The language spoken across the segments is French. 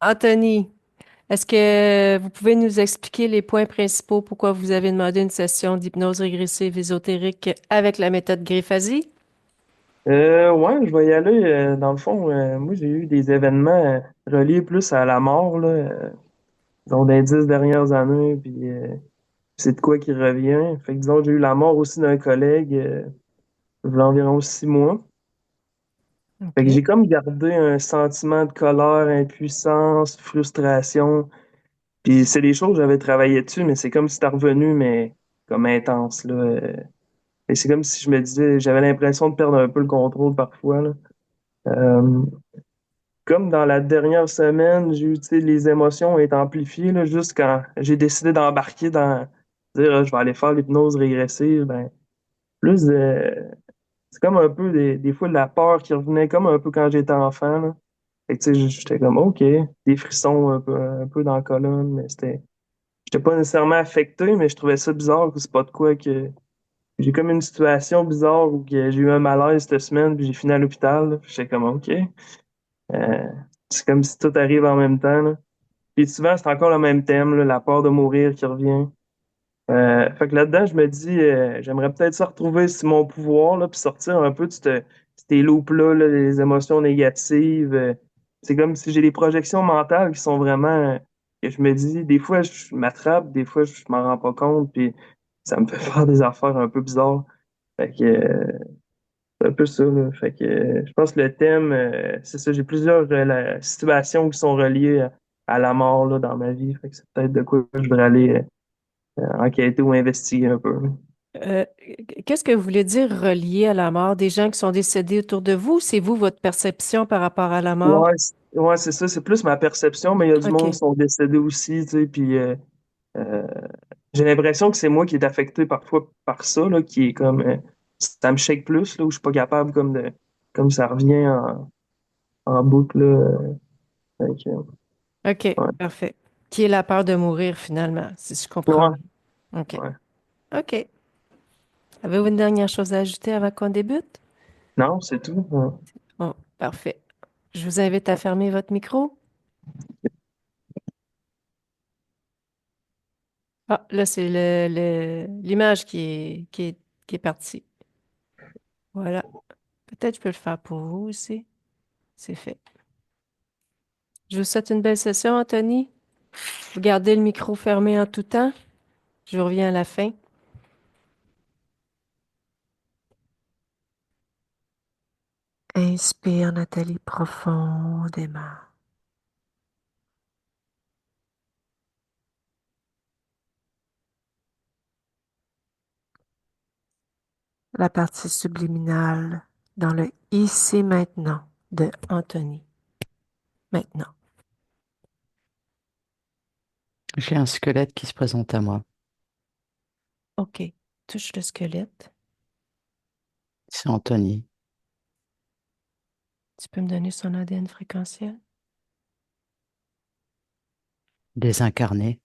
Anthony, est-ce que vous pouvez nous expliquer les points principaux pourquoi vous avez demandé une session d'hypnose régressive ésotérique avec la méthode Griffasie? Ouais, je vais y aller. Dans le fond, moi, j'ai eu des événements reliés plus à la mort, là, disons, des 10 dernières années, puis c'est de quoi qui revient. Fait que, disons, j'ai eu la mort aussi d'un collègue, il y a environ 6 mois. Fait que OK. j'ai comme gardé un sentiment de colère, impuissance, frustration. Puis c'est des choses que j'avais travaillé dessus, mais c'est comme si c'était revenu, mais comme intense, là. Et c'est comme si je me disais, j'avais l'impression de perdre un peu le contrôle parfois, là. Euh, Comme dans la dernière semaine, j'ai eu, tu sais, les émotions ont été amplifiées, là, juste quand j'ai décidé d'embarquer dans, dire, je vais aller faire l'hypnose régressive, ben, plus de, c'est comme un peu des fois de la peur qui revenait comme un peu quand j'étais enfant, là. Fait que, tu sais, j'étais comme, OK, des frissons un peu dans la colonne, mais j'étais pas nécessairement affecté, mais je trouvais ça bizarre que c'est pas de quoi que, j'ai comme une situation bizarre où que j'ai eu un malaise cette semaine, puis j'ai fini à l'hôpital, là. J'étais comme, OK. Euh, c'est comme si tout arrive en même temps, là. Puis souvent, c'est encore le même thème, là, la peur de mourir qui revient. Fait que là-dedans, je me dis, j'aimerais peut-être ça retrouver mon pouvoir, là, puis sortir un peu de ces loops-là, là, les émotions négatives. C'est comme si j'ai des projections mentales qui sont vraiment, que je me dis, des fois, je m'attrape, des fois, je m'en rends pas compte, puis ça me fait faire des affaires un peu bizarres. Fait que, c'est un peu ça, là. Fait que je pense que le thème, c'est ça, j'ai plusieurs situations qui sont reliées à la mort là, dans ma vie. Fait que c'est peut-être de quoi je voudrais aller enquêter ou investiguer un peu. Euh, Qu'est-ce que vous voulez dire relié à la mort des gens qui sont décédés autour de vous? C'est vous, votre perception par rapport à la mort? Ouais, c'est ça, c'est plus ma perception, mais il y a du monde qui OK. sont décédés aussi, tu sais, puis euh, j'ai l'impression que c'est moi qui est affecté parfois par ça, là, qui est comme, ça me shake plus, là, où je suis pas capable comme ça revient en boucle, là. Fait que, OK, ouais. parfait. Qui est la peur de mourir finalement, si je comprends Ouais, bien. OK. ouais. OK. Avez-vous une dernière chose à ajouter avant qu'on débute? Non, c'est tout. Ouais. Bon, parfait. Je vous invite à fermer votre micro. Ah, là, c'est l'image qui est partie. Voilà. Peut-être je peux le faire pour vous aussi. C'est fait. Je vous souhaite une belle session, Anthony. Vous gardez le micro fermé en tout temps. Je vous reviens à la fin. Inspire, Nathalie, profondément. La partie subliminale dans le ici maintenant de Anthony. Maintenant. J'ai un squelette qui se présente à moi. OK. Touche le squelette. C'est Anthony, Tu peux me donner son ADN fréquentiel? désincarné.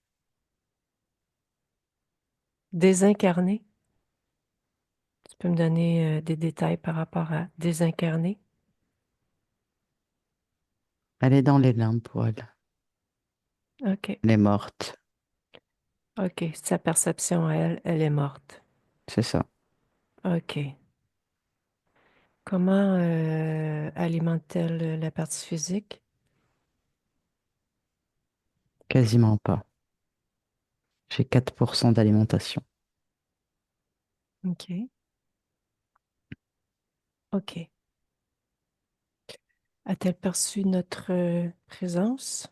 Désincarné. Tu peux me donner des détails par rapport à désincarné? Elle est dans les limbes pour elle. OK. Elle est morte. OK. Sa perception à elle, elle est morte. C'est ça. OK. Comment alimente-t-elle la partie physique? Quasiment pas. J'ai 4% d'alimentation. OK. OK. A-t-elle perçu notre présence?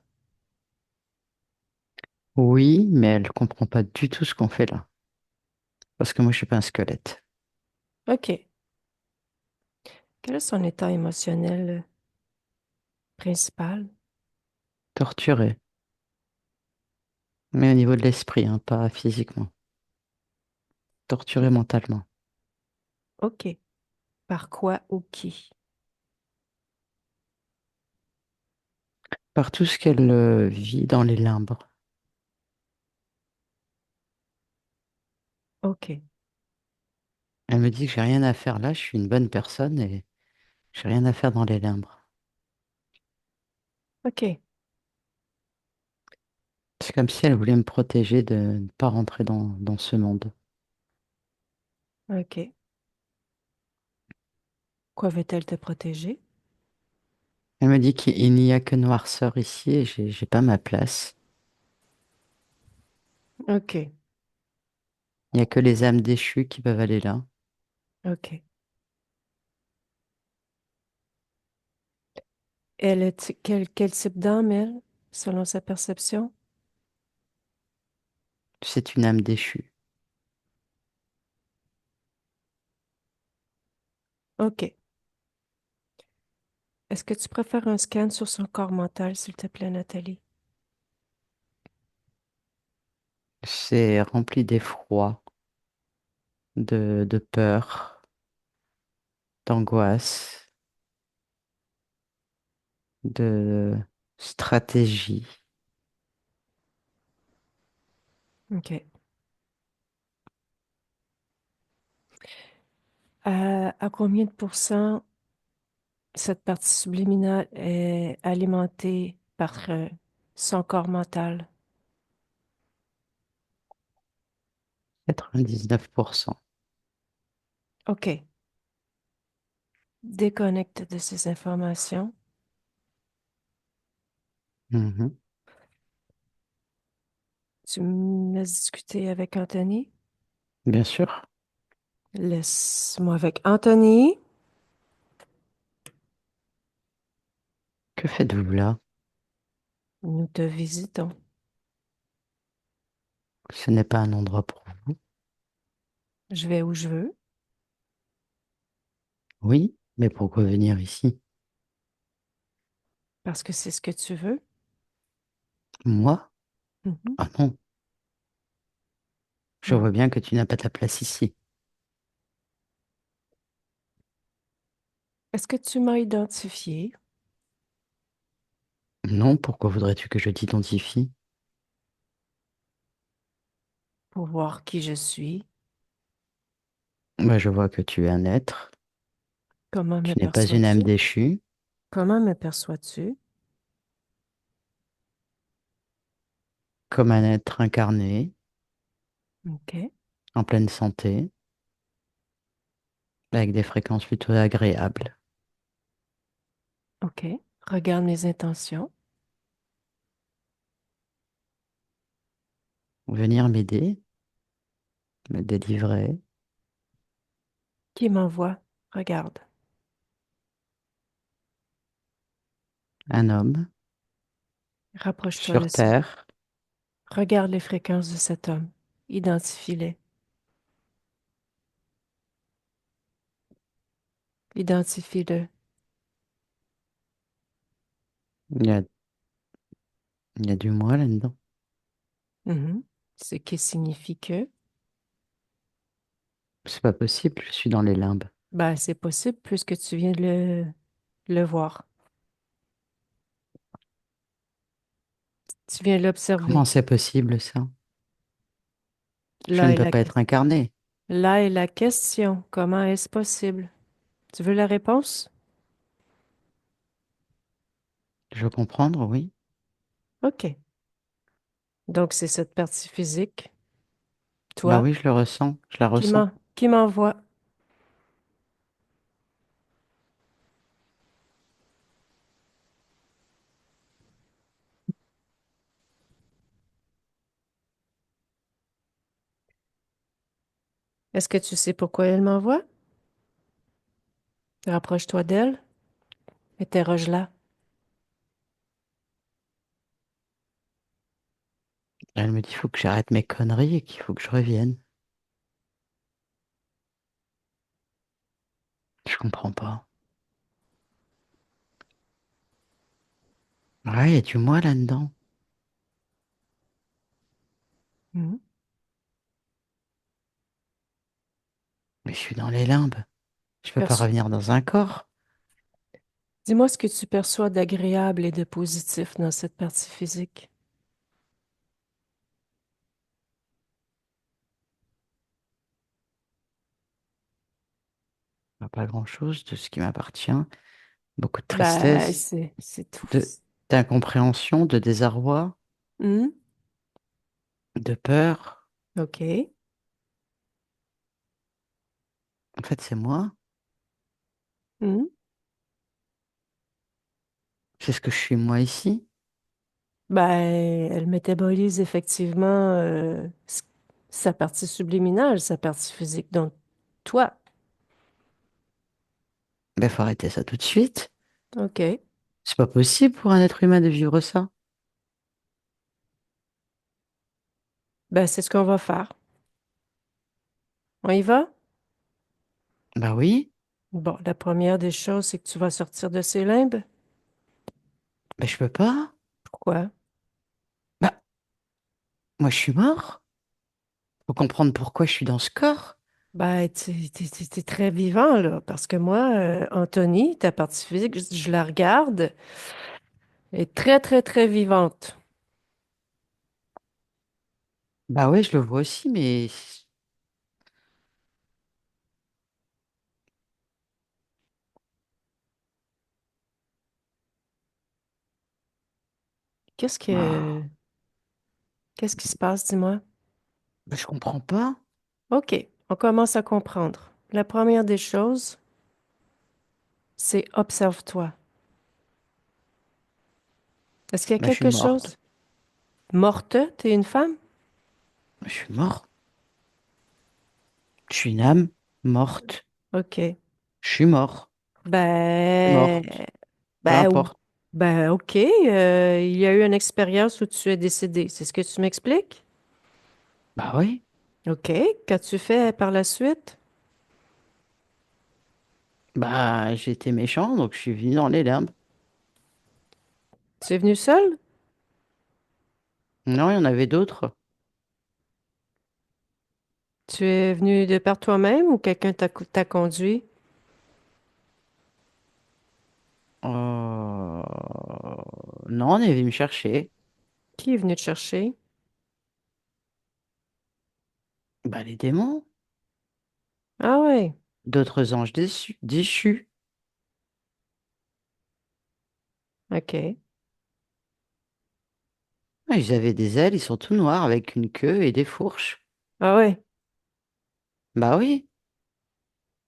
Oui, mais elle comprend pas du tout ce qu'on fait là. Parce que moi, je suis pas un squelette. OK. Quel est son état émotionnel principal? Torturée. Mais au niveau de l'esprit, hein, pas physiquement. Torturée mentalement. OK. Par quoi ou qui? Par tout ce qu'elle vit dans les limbes. OK. Elle me dit que j'ai rien à faire là, je suis une bonne personne et j'ai rien à faire dans les limbes. OK. C'est comme si elle voulait me protéger de ne pas rentrer dans ce monde. OK. Quoi veut-elle te protéger? Elle me dit qu'il n'y a que noirceur ici et j'ai pas ma place. OK. Il n'y a que les âmes déchues qui peuvent aller là. OK. Elle est quel type d'âme, elle, selon sa perception? C'est une âme déchue. OK. Est-ce que tu préfères un scan sur son corps mental, s'il te plaît, Nathalie? C'est rempli d'effroi, de peur, d'angoisse, de stratégie. OK. À combien de pourcents cette partie subliminale est alimentée par son corps mental? 99%. OK. Déconnecte de ces informations. Mhm. Tu me laisses discuter avec Anthony? Bien sûr. Laisse-moi avec Anthony. Que faites-vous là? Nous te visitons. Ce n'est pas un endroit pour vous. Je vais où je veux Oui, mais pourquoi venir ici? parce que c'est ce que tu veux. Moi? Mhm. Ah non, je vois Non. bien que tu n'as pas ta place ici. Est-ce que tu m'as identifié Non, pourquoi voudrais-tu que je t'identifie? pour voir qui je suis? Bah, je vois que tu es un être. Comment me Tu n'es pas une âme perçois-tu? déchue, Comment me perçois-tu? comme un être incarné, OK. en pleine santé, avec des fréquences plutôt agréables. OK. Regarde mes intentions. Venir m'aider, me délivrer, Qui m'envoie? Regarde. un homme Rapproche-toi de sur ce. Terre, Regarde les fréquences de cet homme. Identifie-les. Identifie-le. il y a, il y a du moi là-dedans. Mhm. Ce qui signifie que, C'est pas possible, je suis dans les limbes. ben, c'est possible puisque tu viens de le voir. Tu viens de Comment l'observer. c'est possible ça? Je Là ne est peux la, pas que- être incarné. là est la question. Comment est-ce possible? Tu veux la réponse? Je veux comprendre, oui. OK. Donc, c'est cette partie physique, Bah toi, oui, je le ressens, je la ressens. qui m'envoie. Est-ce que tu sais pourquoi elle m'envoie? Rapproche-toi d'elle. Interroge-la. Elle me dit, il faut que j'arrête mes conneries et qu'il faut que je revienne. Je comprends pas. Ouais, il y a du moi là-dedans. Mhm. Mais je suis dans les limbes. Je peux pas Perço- revenir dans un corps. Dis-moi ce que tu perçois d'agréable et de positif dans cette partie physique. Pas grand-chose de ce qui m'appartient. Beaucoup de Ben, tristesse, c'est tout. de d'incompréhension, de désarroi. Mhm. de peur. OK. En fait, c'est moi. Hmm. C'est ce que je suis moi ici. Ben, elle métabolise effectivement sa partie subliminale, sa partie physique. Donc, toi, Ben, faut arrêter ça tout de suite. OK. C'est pas possible pour un être humain de vivre ça. Ben, c'est ce qu'on va faire. On y va? Bah oui, Bon, la première des choses, c'est que tu vas sortir de ces limbes. ben je peux pas. Pourquoi? Bah, moi je suis mort. Faut comprendre pourquoi je suis dans ce corps. Ben, t'es très vivant, là, parce que moi, Anthony, ta partie physique, je la regarde, elle est très, très, très vivante. Bah ouais, je le vois aussi, mais Qu'est-ce que, ah, qu'est-ce qui se passe, dis-moi? ben, je comprends pas. OK, on commence à comprendre. La première des choses, c'est observe-toi. Est-ce qu'il y a Bah je suis quelque morte. chose? Morte, t'es une femme? Je suis mort. Je suis une âme morte. OK. Je suis mort. Je suis Ben, morte. Peu ben, importe. OK. Il y a eu une expérience où tu es décédé. C'est ce que tu m'expliques? Bah oui. OK. Qu'as-tu fait par la suite? Bah j'étais méchant, donc je suis venu dans les limbes. Tu es venu seul? Non, il y en avait d'autres. Tu es venu de par toi-même ou quelqu'un t'a conduit? Euh, Non, on est venu me chercher. Qui est venu te chercher? Bah les démons. Ah ouais. D'autres anges déchus. OK. Ah, ils avaient des ailes, ils sont tout noirs avec une queue et des fourches. Ah ouais. Bah oui.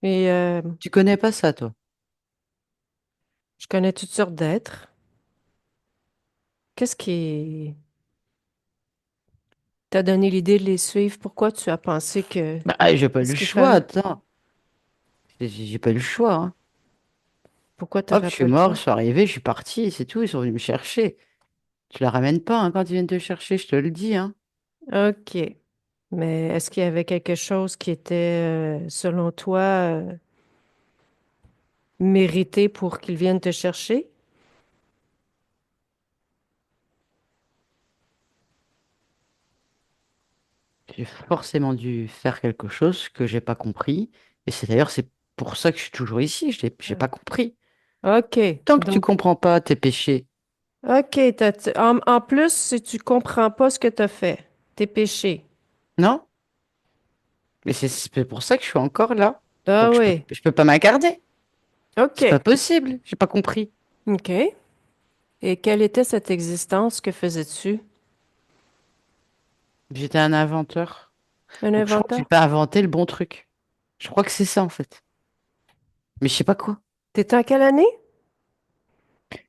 Et Tu connais pas ça, toi? je connais toutes sortes d'êtres. Qu'est-ce qui t'a donné l'idée de les suivre? Pourquoi tu as pensé que... Bah, j'ai pas eu Qu'est-ce le qu'il choix, fallait? attends. J'ai pas eu le choix, hein. Pourquoi Hop, je t'aurais suis pas le mort, choix? je suis arrivé, je suis parti, c'est tout, ils sont venus me chercher. Tu la ramènes pas, hein, quand ils viennent te chercher, je te le dis, hein. OK. Mais est-ce qu'il y avait quelque chose qui était, selon toi, mérité pour qu'ils viennent te chercher? J'ai forcément dû faire quelque chose que j'ai pas compris. Et c'est pour ça que je suis toujours ici, j'ai pas compris. OK. Tant que tu Donc, comprends pas tes péchés, OK. En plus, si tu comprends pas ce que tu as fait, tes péchés. non? Mais c'est pour ça que je suis encore là. Ah Donc oui. je peux pas m'incarner. C'est pas OK. possible, j'ai pas compris. OK. Et quelle était cette existence? Que faisais-tu? J'étais un inventeur. Un Donc je crois que j'ai inventeur? pas inventé le bon truc. Je crois que c'est ça en fait. Mais je sais pas quoi. T'étais en quelle année?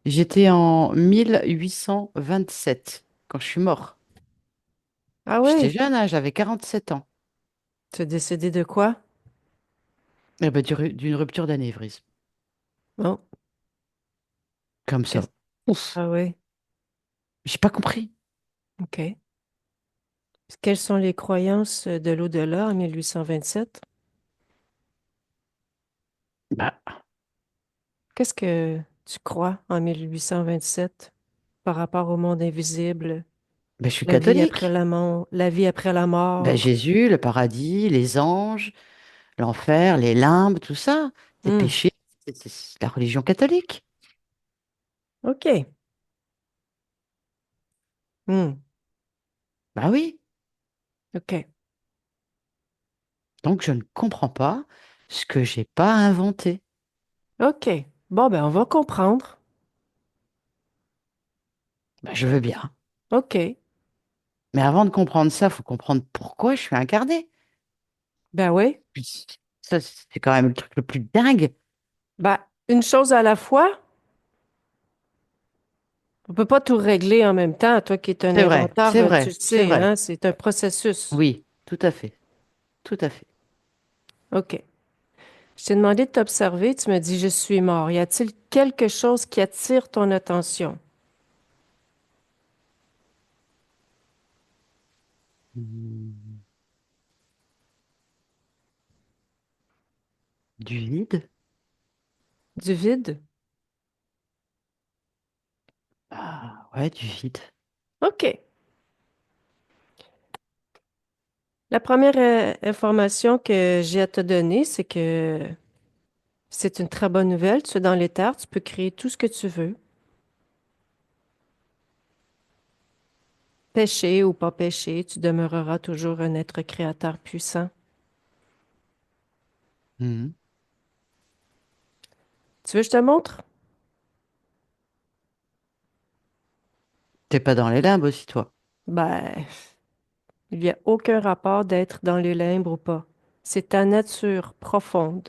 J'étais en 1827 quand je suis mort. Ah J'étais oui. jeune, hein, j'avais 47 ans. Tu as décidé de quoi? Eh ben, d'une rupture d'anévrisme. Bon. Comme ça. Qu'est-ce- Ouf. Ah oui. J'ai pas compris. OK. Quelles sont les croyances de l'au-delà en 1827? Bah, Qu'est-ce que tu crois en 1827 par rapport au monde invisible, je suis la vie après catholique. la mort, la vie après la Bah, mort? Jésus, le paradis, les anges, l'enfer, les limbes, tout ça. Tes Hmm. péchés, c'est la religion catholique. OK. Hmm. Bah oui. OK. Donc je ne comprends pas ce que j'ai pas inventé. OK. Bon, ben, on va comprendre. Bah, je veux bien. OK. Mais avant de comprendre ça, faut comprendre pourquoi je suis incarné. Ben oui. Puis ça, c'est quand même le truc le plus dingue. Ben, une chose à la fois. On peut pas tout régler en même temps. Toi qui es un C'est vrai, inventeur, c'est tu le vrai, c'est sais, vrai. hein, c'est un processus. Oui, tout à fait, tout à fait. OK. Je t'ai demandé de t'observer. Tu me dis, je suis mort. Y a-t-il quelque chose qui attire ton attention? Hmm. Du vide? Du vide? Ah, ouais, du vide. OK. La première information que j'ai à te donner, c'est que c'est une très bonne nouvelle. Tu es dans l'éther, tu peux créer tout ce que tu veux. Péché ou pas péché, tu demeureras toujours un être créateur puissant. Mhm. Tu veux que je te montre? T'es pas dans les limbes aussi, toi. Ben, il n'y a aucun rapport d'être dans les limbes ou pas. C'est ta nature profonde.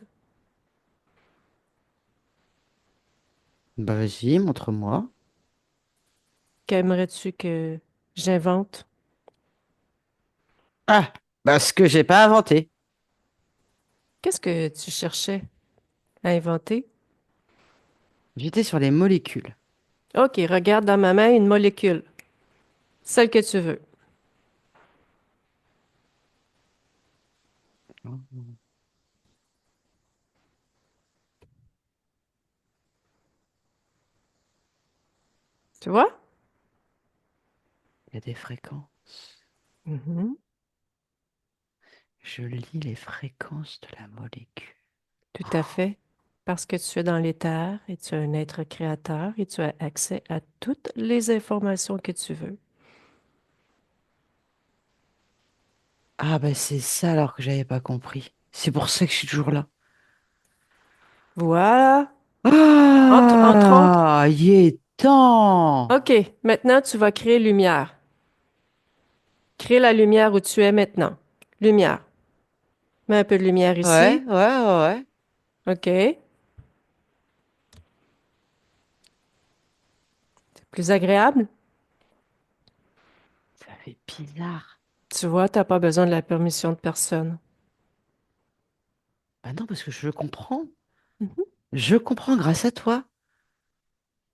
Bah vas-y, montre-moi. Qu'aimerais-tu que j'invente? Ah, bah ce que j'ai pas inventé. Qu'est-ce que tu cherchais à inventer? J'étais sur les molécules. OK, regarde dans ma main une molécule, celle que tu veux. Il Tu vois? y a des fréquences. Mhm. Je lis les fréquences de la molécule. Tout à Oh. fait. Parce que tu es dans l'éther et tu es un être créateur et tu as accès à toutes les informations que tu veux. Ah bah c'est ça alors que j'avais pas compris. C'est pour ça que je suis toujours là. Voilà. Entre autres. Ah, il est temps. OK, maintenant tu vas créer lumière. Crée la lumière où tu es maintenant. Lumière. Mets un peu de lumière Ouais, ici. ouais, ouais, ouais. OK. Plus agréable. Ça fait bizarre. Tu vois, t'as pas besoin de la permission de personne. Bah non, parce que je comprends. Mhm. Je comprends grâce à toi.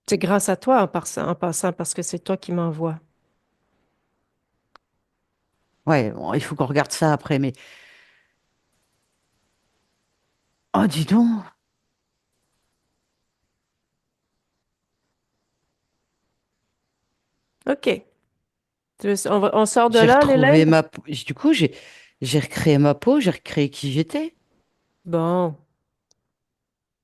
C'est grâce à toi en passant parce que c'est toi qui m'envoies. Ouais, bon, il faut qu'on regarde ça après, mais... Oh, dis donc. OK. On sort de J'ai là, les retrouvé limbes? ma peau. Du coup, j'ai recréé ma peau, j'ai recréé qui j'étais. Bon.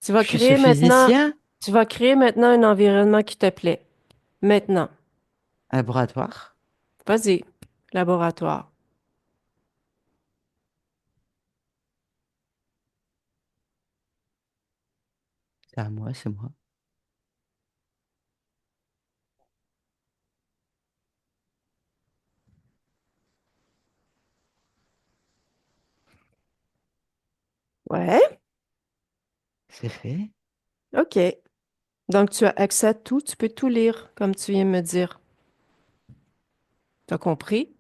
Tu vas Je suis ce créer maintenant, physicien. tu vas créer maintenant un environnement qui te plaît. Maintenant. Laboratoire. Vas-y. Laboratoire. C'est à moi, c'est moi. Ouais. C'est fait. OK. Donc, tu as accès à tout. Tu peux tout lire, comme tu viens de me dire. T'as compris?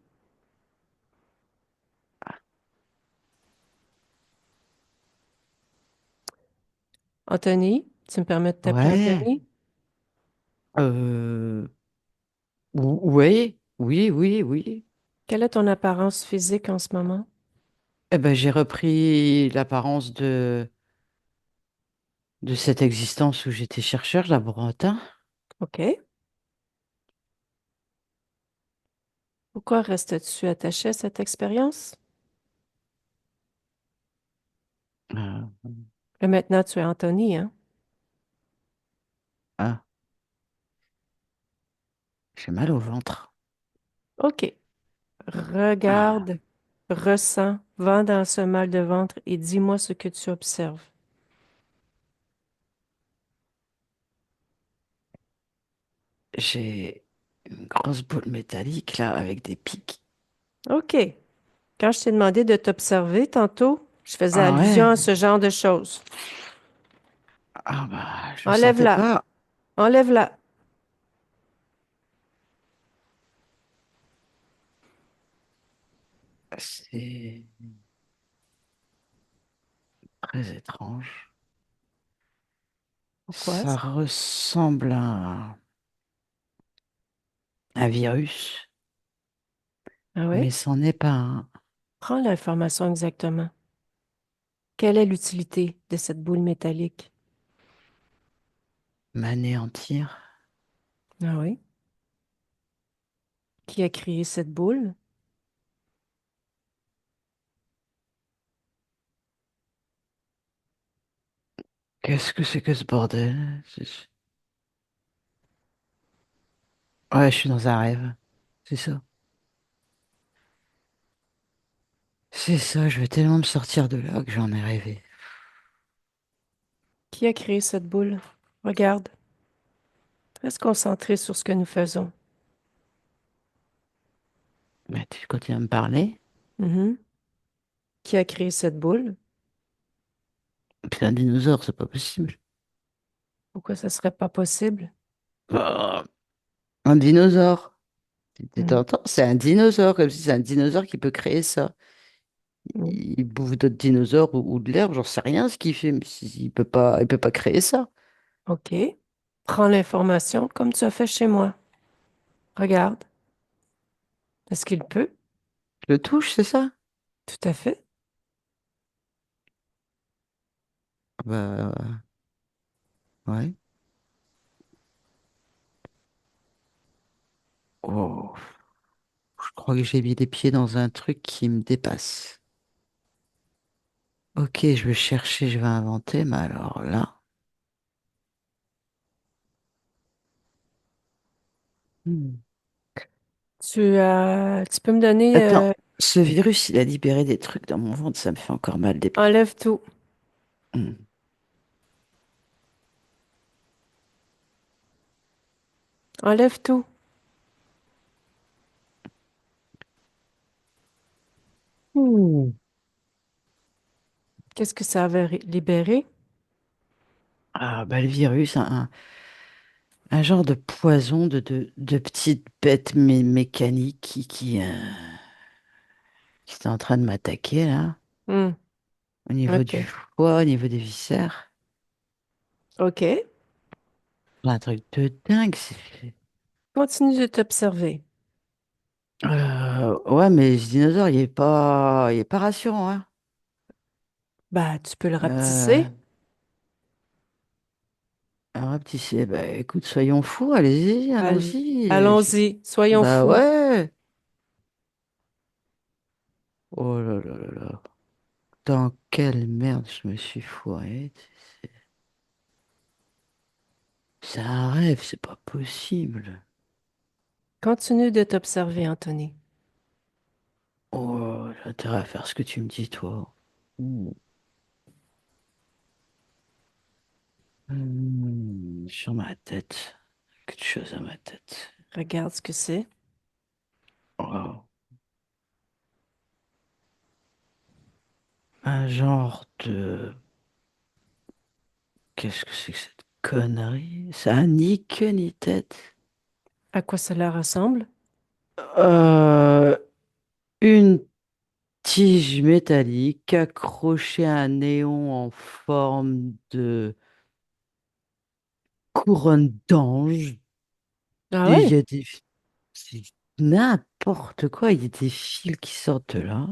Anthony, tu me permets de t'appeler Ouais. Anthony? Euh... Ouais. Oui, oui, oui. Quelle est ton apparence physique en ce moment? Eh ben, j'ai repris l'apparence de cette existence où j'étais chercheur laborantin. OK. Pourquoi restes-tu attaché à cette expérience? Euh, Là, maintenant, tu es Anthony, hein? ah, j'ai mal au ventre. OK. Ah, Regarde, ressens, va dans ce mal de ventre et dis-moi ce que tu observes. j'ai Une grosse boule métallique, là, avec des pics. OK. Quand je t'ai demandé de t'observer tantôt, je faisais Ah allusion ouais? à ce genre de choses. Ah bah, je le sentais Enlève-la. pas. Enlève-la. C'est très étrange. Pourquoi? Ça ressemble à un virus, Ah oui? mais c'en est pas un. Prends l'information exactement. Quelle est l'utilité de cette boule métallique? M'anéantir. Ah oui? Qui a créé cette boule? Qu'est-ce que c'est que ce bordel? Ouais, je suis dans un rêve. C'est ça. C'est ça, je vais tellement me sortir de là que j'en ai rêvé. Qui a créé cette boule? Regarde. Reste concentré sur ce que nous faisons. Mais tu continues à me parler? Mhm. Qui a créé cette boule? C'est un dinosaure, c'est pas possible. Pourquoi ça serait pas possible? Bah, un dinosaure. Mhm. T'entends? C'est un dinosaure, comme si c'est un dinosaure qui peut créer ça. Mhm. Il bouffe d'autres dinosaures ou de l'herbe, j'en sais rien ce qu'il fait, mais il peut pas créer ça. OK. Prends l'information comme tu as fait chez moi. Regarde. Est-ce qu'il peut? Je le touche, c'est ça? Tout à fait. Bah, ouais. Oh, je crois que j'ai mis les pieds dans un truc qui me dépasse. Ok, je vais chercher, je vais inventer, mais alors là. Hmm. Tu peux me donner, Attends, ce virus, il a libéré des trucs dans mon ventre, ça me fait encore mal des pieds. enlève tout. Hmm. Enlève tout. Ouh. Qu'est-ce que ça avait libéré? Ah, bah le virus, un genre de poison de petites bêtes mécaniques qui étaient en train de m'attaquer là, Hmm. au niveau du OK. foie, au niveau des viscères. OK. Un truc de dingue. Continue de t'observer. Ouais, mais ce dinosaure, il est pas rassurant, hein. Bah, tu peux le Euh, rapetisser. un petit, bah, écoute, soyons fous, allez-y, allons-y. Allons-y. Soyons Bah fous. ouais. Oh là là là là. Dans quelle merde je me suis foiré. C'est un rêve, c'est pas possible. Continue de t'observer, Anthony. Oh, j'ai intérêt à faire ce que tu me dis, toi. Ouh. Sur ma tête. Quelque chose à ma tête. Regarde ce que c'est. Oh. Un genre de... Qu'est-ce que c'est que cette connerie? Ça a ni queue ni tête. À quoi cela ressemble? Euh, une tige métallique accrochée à un néon en forme de couronne d'ange. Ah Et il y oui? a des... C'est n'importe quoi, il y a des fils qui sortent de là.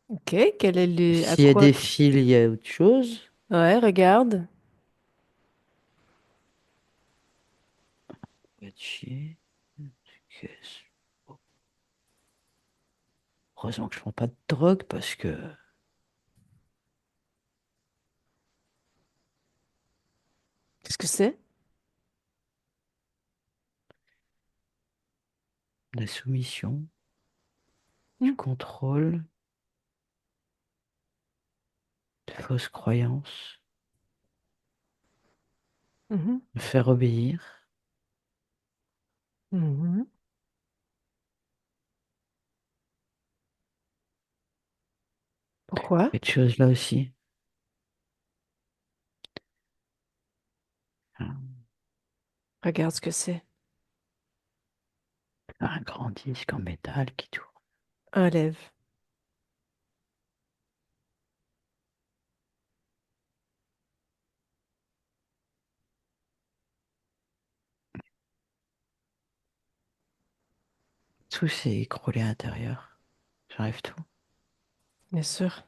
OK. Quel est le... À S'il y a quoi? des fils, il y a autre chose. Ouais, regarde. Va te chier. Qu'est-ce- Heureusement que je prends pas de drogue parce que Qu'est-ce que c'est? la soumission, du Hmm. contrôle, de fausses croyances, Mhm. me faire obéir. Mhm. Pourquoi? Quelque chose là aussi. Regarde ce que c'est. Un grand disque en métal qui tourne. Enlève. Tout s'est écroulé à l'intérieur. J'arrive tout. Bien sûr.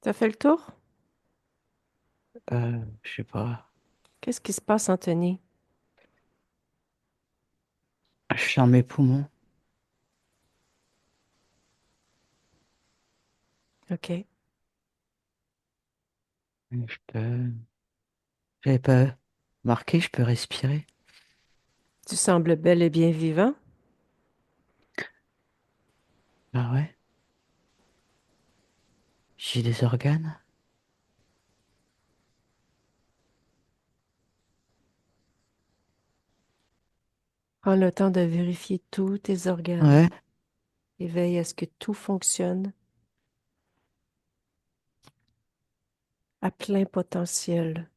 T'as fait le tour? Je sais pas. Qu'est-ce qui se passe, Anthony? Je sens mes poumons. OK. Je peux. J'avais pas marqué, je peux respirer. Tu sembles bel et bien vivant. Ah ouais? J'ai des organes? Prends le temps de vérifier tous tes organes Ouais. et veille à ce que tout fonctionne à plein potentiel.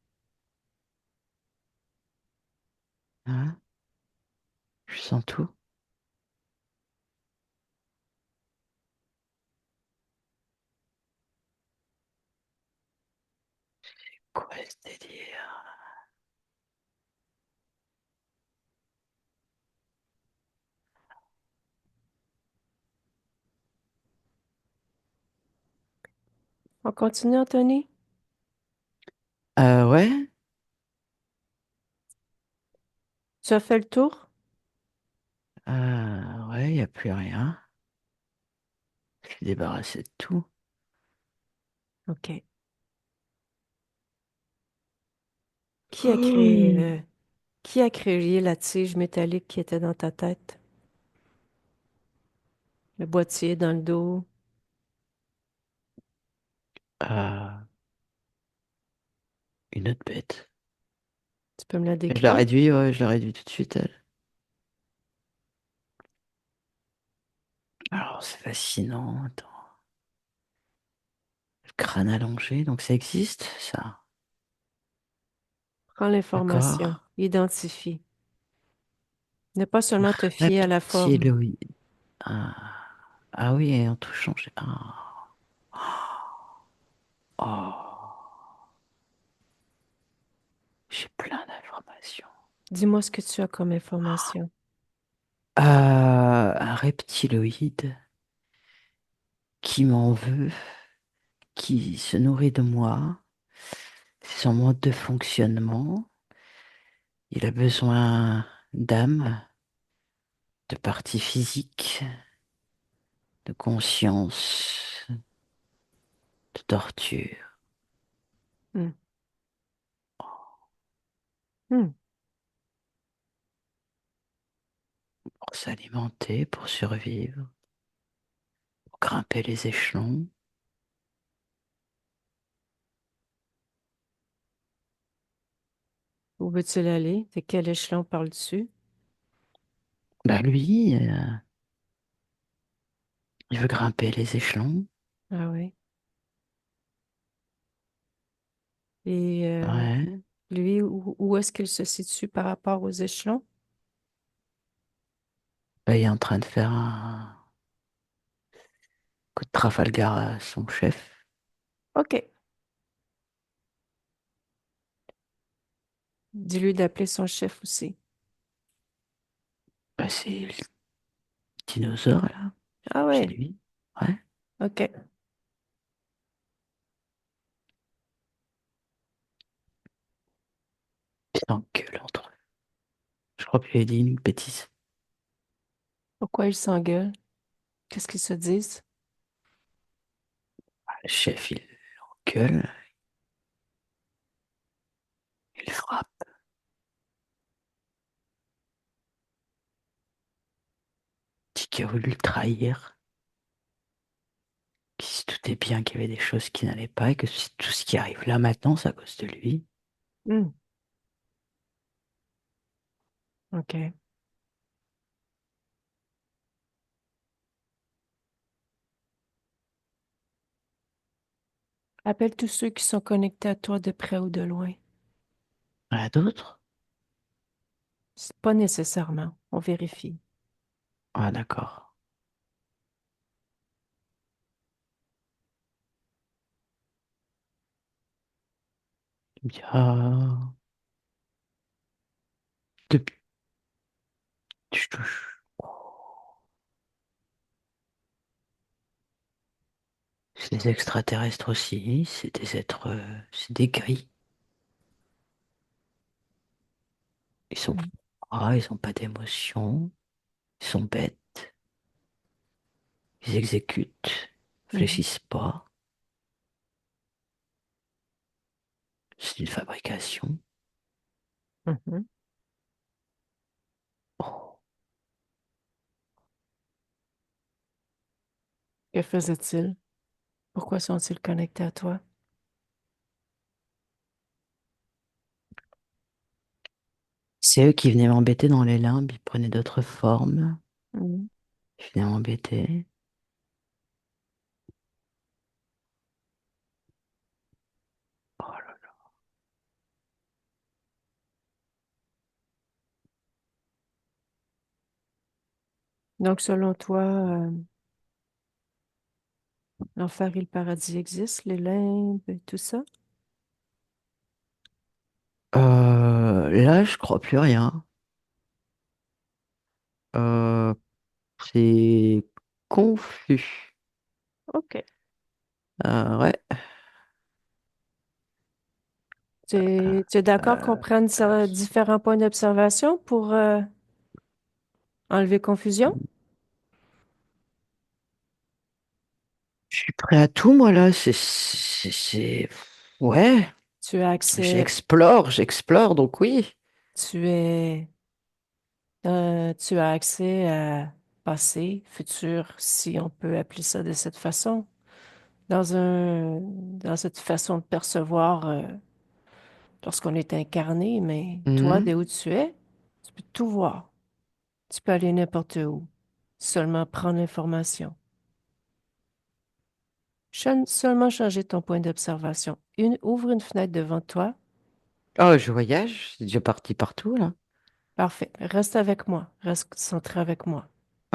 Hein. Je sens tout. Quoi ce délire? On continue, Anthony? Ouais. Tu as fait le tour? Ouais, y a plus rien. Je suis débarrassé de tout. OK. Qui a créé, qui a créé la tige métallique qui était dans ta tête? Le boîtier dans le dos? Euh, une autre bête. Tu peux me la Je la décrire? réduis, ouais, je la réduis tout de suite, elle. Alors, c'est fascinant. Attends. Le crâne allongé, donc ça existe, ça. Prends l'information. D'accord. Identifie. Ne pas seulement te fier à la forme. Reptiloïde. Ah, ah oui, en tout changé. Ah. Oh, j'ai plein d'informations. Dis-moi ce que tu as comme information. Un reptiloïde qui m'en veut, qui se nourrit de moi. C'est son mode de fonctionnement. Il a besoin d'âme, de partie physique, de conscience, de torture Hmm. Hmm. pour s'alimenter, pour survivre, pour grimper les échelons. Où veut-il aller? De quel échelon parles-tu? Bah lui, il veut grimper les échelons. Ah oui. Et Ouais. lui, où est-ce qu'il se situe par rapport aux échelons? Bah, il est en train de faire un coup de Trafalgar à son chef. OK. Dis-lui d'appeler son chef aussi. Bah, c'est le dinosaure là, Ah chez ouais. lui. Ouais. OK. Ils s'engueulent entre eux. Je crois qu'il a dit une bêtise. Pourquoi ils s'engueulent? Qu'est-ce qu'ils se disent? Ah, le chef, il gueule, il frappe, dit qu'il a voulu le trahir. doutais bien qu'il y avait des choses qui n'allaient pas et que tout ce qui arrive là maintenant, c'est à cause de lui. Hmm, OK. Appelle tous ceux qui sont connectés à toi de près ou de loin. Il y en a d'autres? C'est pas nécessairement. On vérifie. Ah, d'accord. Il me dit, ah, depuis, je touche. C'est des extraterrestres aussi, c'est des êtres, c'est des gris. Ils sont Hmm, froids, ils n'ont pas d'émotion, ils sont bêtes, ils exécutent, mhm, réfléchissent pas. C'est une fabrication. mhm. Oh. Que faisaient-ils? Pourquoi sont-ils connectés à toi? C'est eux qui venaient m'embêter dans les limbes, ils prenaient d'autres formes, Hmm. ils venaient m'embêter. Oh là là. Donc, selon toi, l'enfer et le paradis existent, les limbes et tout ça? Là, je crois plus rien. Euh, c'est confus. OK. Ouais. Tu es d'accord qu'on Euh, prenne différents points d'observation pour enlever confusion? je suis prêt à tout, moi, là. Ouais. Tu as accès, J'explore, donc oui. tu es, tu as accès à passé, futur, si on peut appeler ça de cette façon, dans cette façon de percevoir lorsqu'on est incarné, mais toi, Mhm. de où tu es, tu peux tout voir. Tu peux aller n'importe où. Seulement prendre l'information. Seulement changer ton point d'observation. Ouvre une fenêtre devant toi. Oh, je voyage. C'est déjà parti partout, là. Parfait. Reste avec moi. Reste centré avec moi.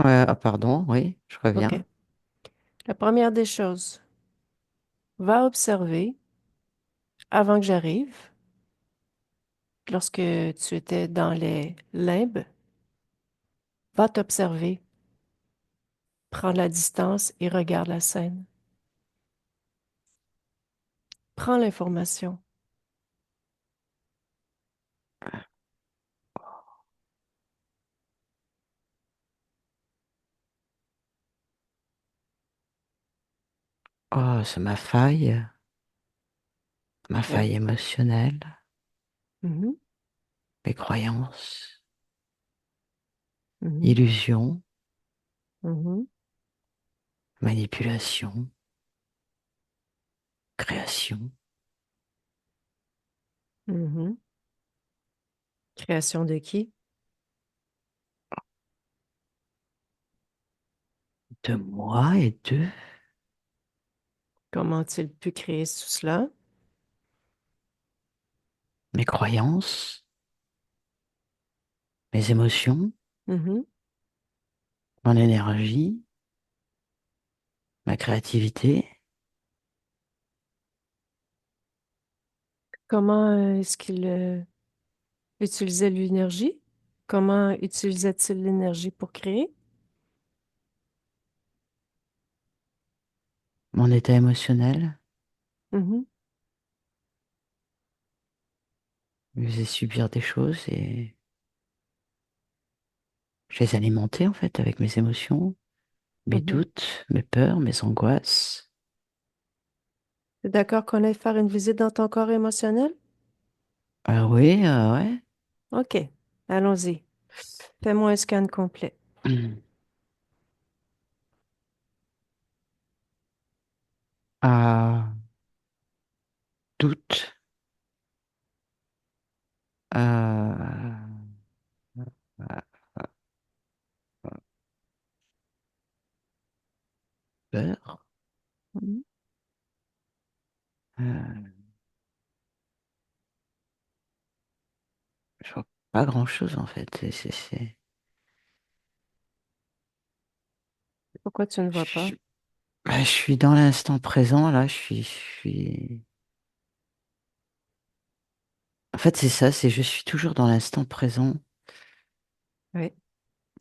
Ouais, ah, pardon, oui, je OK. reviens. La première des choses, va observer avant que j'arrive, lorsque tu étais dans les limbes, va t'observer, prends la distance et regarde la scène. Prends l'information. Oh, c'est ma Oui. faille émotionnelle, Mhm, mes croyances, mhm, illusions, mhm, manipulation, création mhm. Création de qui? de moi et de Comment a-t-il pu créer tout cela? mes croyances, mes émotions, Mhm. mon énergie, ma créativité, Comment est-ce qu'il utilisait l'énergie? Comment utilisait-il l'énergie pour créer? mon état émotionnel, Mhm, me faisait subir des choses et je les alimentais en fait avec mes émotions, mes mhm. doutes, mes peurs, mes angoisses. T'es d'accord qu'on aille faire une visite dans ton corps émotionnel? Ah oui, ouais. OK, allons-y. Fais-moi un scan complet. à doute, à, à peur. Mhm. euh, je vois pas grand-chose en fait. Pourquoi tu ne vois pas? Je, bah, je suis dans l'instant présent là. En fait, c'est ça. C'est je suis toujours dans l'instant présent. Oui.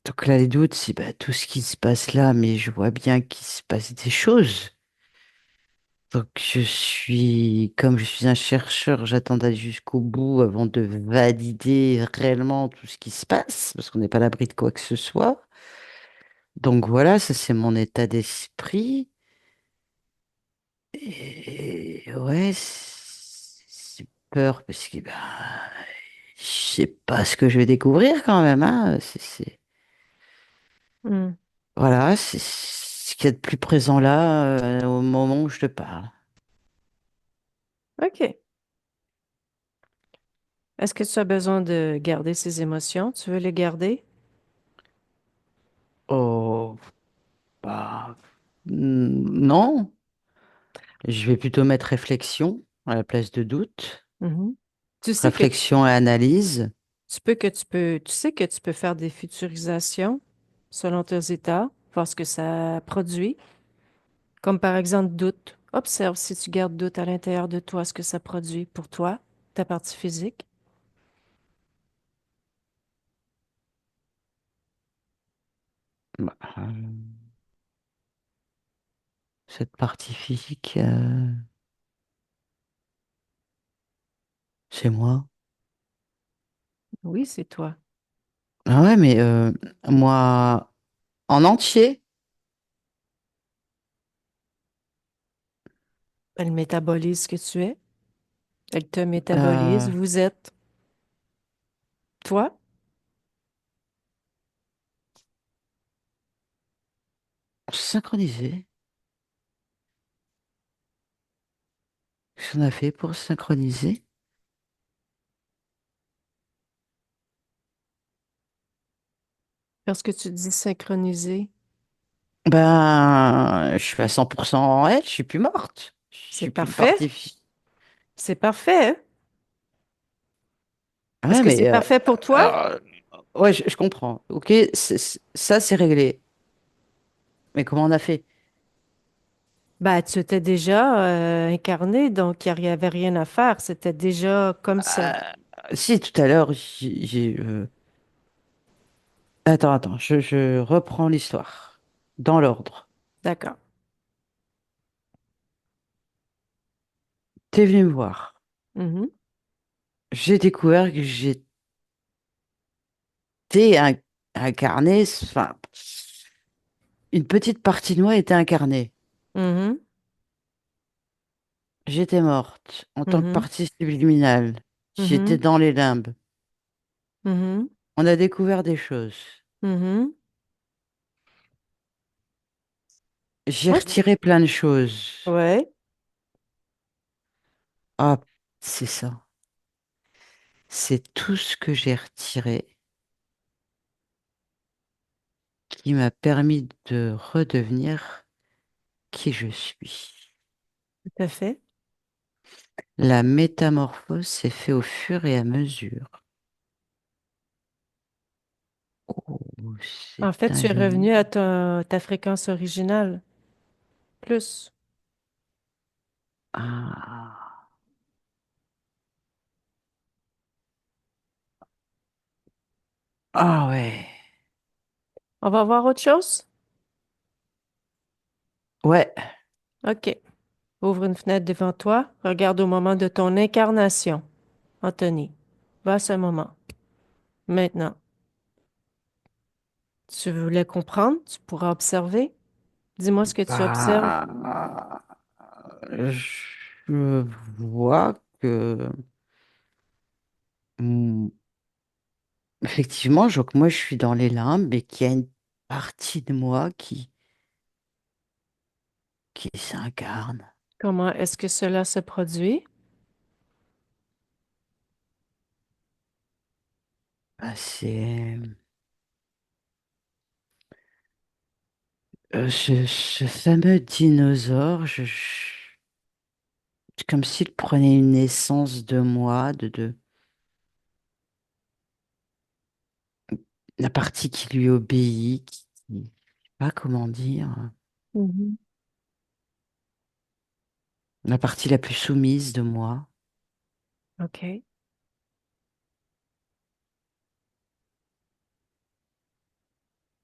Donc là, les doutes, c'est bah, tout ce qui se passe là, mais je vois bien qu'il se passe des choses. Donc comme je suis un chercheur, j'attends d'aller jusqu'au bout avant de valider réellement tout ce qui se passe, parce qu'on n'est pas à l'abri de quoi que ce soit. Donc voilà, ça c'est mon état d'esprit. Et ouais, c'est peur, parce que bah, je sais pas ce que je vais découvrir quand même, hein. Hmm. Voilà, c'est ce qu'il y a de plus présent là, au moment où je te parle. OK. Est-ce que tu as besoin de garder ces émotions? Tu veux les garder? Oh, bah, non, je vais plutôt mettre réflexion à la place de doute. Mhm. Tu sais que Réflexion et analyse. tu sais que tu peux faire des futurisations selon tes états, voir ce que ça produit. Comme par exemple doute. Observe si tu gardes doute à l'intérieur de toi, ce que ça produit pour toi, ta partie physique. Bah, cette partie physique, c'est moi. Oui, c'est toi. Ah ouais, mais moi, en entier, Elle métabolise ce que tu es. Elle te métabolise. euh, Vous êtes toi. synchronisé. Qu'est-ce qu'on a fait pour synchroniser? Parce que tu dis synchronisé, Ben, je suis à 100% en elle, je suis plus morte. Je c'est suis plus une parfait. partie. C'est parfait, hein? Est-ce Ouais, que c'est mais parfait pour toi? alors, ouais, je comprends. Ok, ça c'est réglé. Mais comment on a fait? Bah, tu étais déjà incarné, donc il n'y avait rien à faire. C'était déjà comme ça. Si tout à l'heure, attends, je reprends l'histoire dans l'ordre. D'accord. T'es venu me voir. Mhm. J'ai découvert que j'étais un- incarné, enfin, une petite partie de moi était incarnée. Mhm. J'étais morte en tant que Mhm. partie subliminale. J'étais Mhm. dans les limbes. Mhm. On a découvert des choses. Mhm. J'ai Moi, retiré plein de choses. ouais, Ah, c'est ça. C'est tout ce que j'ai retiré qui m'a permis de redevenir qui je suis. tout à fait. La métamorphose s'est faite au fur et à mesure. Oh, En c'est fait, tu es revenu ingénieux. à ta fréquence originale. Plus. Ah, ah ouais. On va voir autre chose? Ouais. OK. Ouvre une fenêtre devant toi. Regarde au moment de ton incarnation. Anthony, va à ce moment. Maintenant. Tu voulais comprendre? Tu pourras observer. Dis-moi ce que tu observes. Bah, je vois que hmm, effectivement, je vois que moi je suis dans les limbes et qu'il y a une partie de moi qui s'incarne. Comment est-ce que cela se produit? Bah, c'est ce fameux dinosaure, c'est comme s'il prenait une essence de moi, de la partie qui lui obéit, je sais pas comment dire, Mhm. la partie la plus soumise de moi. OK.